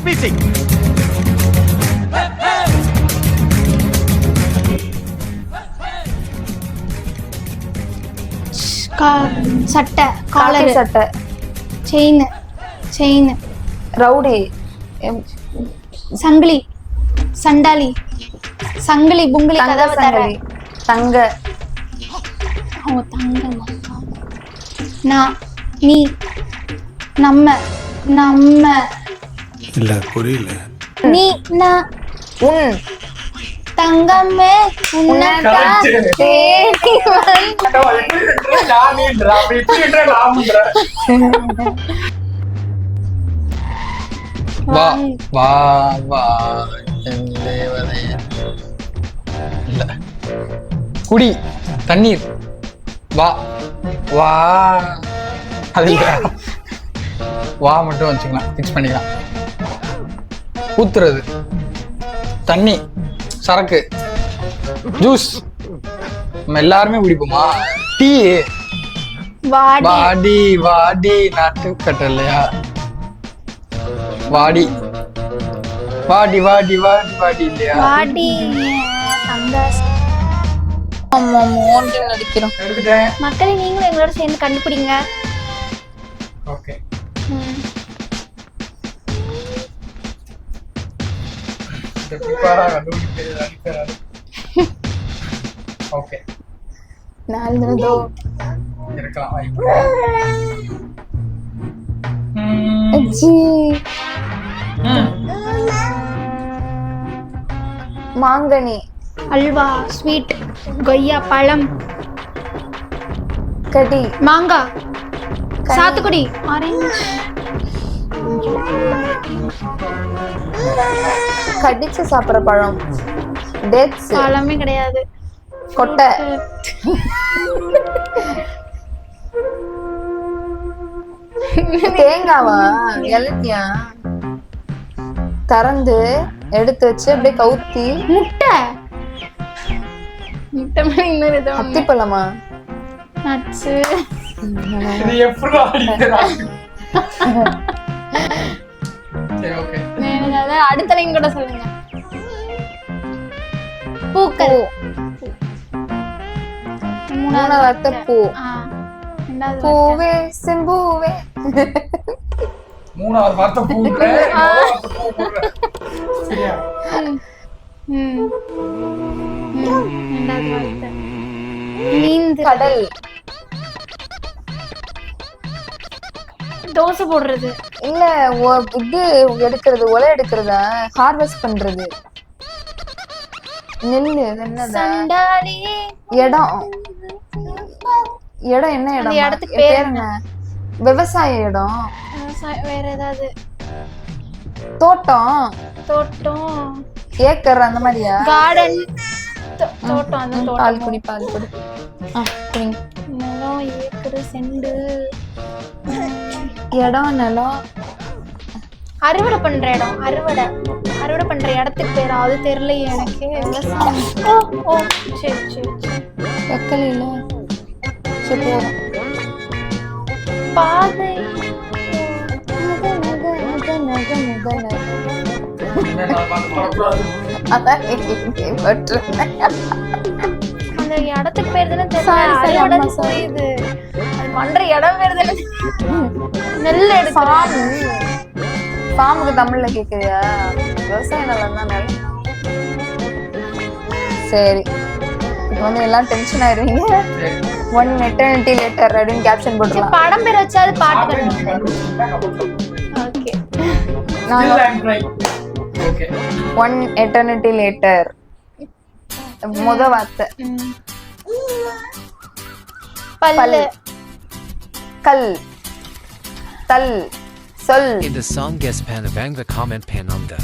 Music. சட்டை, collar சட்டை, chain, rowdy, சங்கிலி, சண்டாளி, சங்கிலி, புங்கிலி, கதவு தர, தங்க, தங்கமா, நான், நீ, நம்ம, இல்ல புரியல. நீ, நான், உன், தங்கமே, உன்னதான் தேடி வா வா வா தேவதை. இல்ல குடி தண்ணீர். வா வா அது இல்ல. வா மட்டும் வச்சுக்கலாம், ஃபிக்ஸ் பண்ணிக்கலாம். ஊத்துறது, தண்ணி, சரக்கு, ஜூஸ், நம்ம எல்லாருமே குடிப்போமா. டீ, வாடி, வாடி வாடி நாட்டு கட்டலையா. வாடி வாடி வாடி வாடி வாடி இல்லையா. வாடி தங்க. நடிக்கிறோம். எடுத்துட்டேன். மக்களை நீங்களும் எங்களோட சேர்ந்து கண்டுபிடிங்க. ஓகே. ஓகே. மாங்கனி, அல்வா, ஸ்வீட், கொய்யா பழம், கடி, மாங்காய், சாத்துக்குடி, ஆரஞ்சு, கடிச்சு சாப்பிடுற பழம், டேட்ஸ், பழமே கிடையாது, கொட்டை, தேங்காவா, இலக்கியா, திறந்து எடுத்து வச்சு அப்படியே கவுத்தி, முட்டை, முட்டை மாதிரி இன்னொரு ஏதோ அத்திப்பழமா, நட்ஸ், இது எப்படி அடிக்கிறா? சரி ஓகே. அடுத்த லைன் கூட சொல்லுங்க. பூக்கள், மூணாவது வார்த்தை பூ, பூவே செம்பூவே. மூணாவது வார்த்தை பூவே. சரியா? நீந்து, கடல், தோசை போடுறது, இல்ல இது எடுக்கிறது, ஒலை எடுக்கிறதா, ஹார்வெஸ்ட் பண்றது, நெல்லு, என்னது, சண்டாளி, இடம், இடம் என்ன இடம், இடத்துக்கு பேர் என்ன, விவசாய இடம், வேற ஏதாவது, தோட்டம், ஏக்கர் அந்த மாதிரியா, கார்டன், தோட்டம், அந்த தோட்டம், பால்குடி, நிலம், ஏக்கர், செண்டு, இடம், நிலம், அறுவடை பண்ற இடம், அறுவடை பண்ற இடத்துக்கு பேர் அது தெரியலையே எனக்கு. ஓ சரி வெக்கலையில போறோம். பாதை, அந்த இடத்துக்கு பேர் தானே தெரியல. புரியுது, அது பண்ற இடம் பேர் தானே. நெல் எடுக்கலாம். ஃபார்முக்கு தமிழ்ல கேக்குறியா? விவசாய நிலம் தான் நிலம். சரி, இப்போ வந்து எல்லாம் டென்ஷன் ஆயிருவீங்க. ஒன் எட்டர்னிட்டி லேட்டர் அப்படின்னு கேப்ஷன் போட்டுக்கலாம். படம் பேர் வச்சாது பாட்டு okay. Okay. One eternity later முத வார்த்தை பல்லு, கல், தல், சொல். In the song guest pan bang the comment pan on the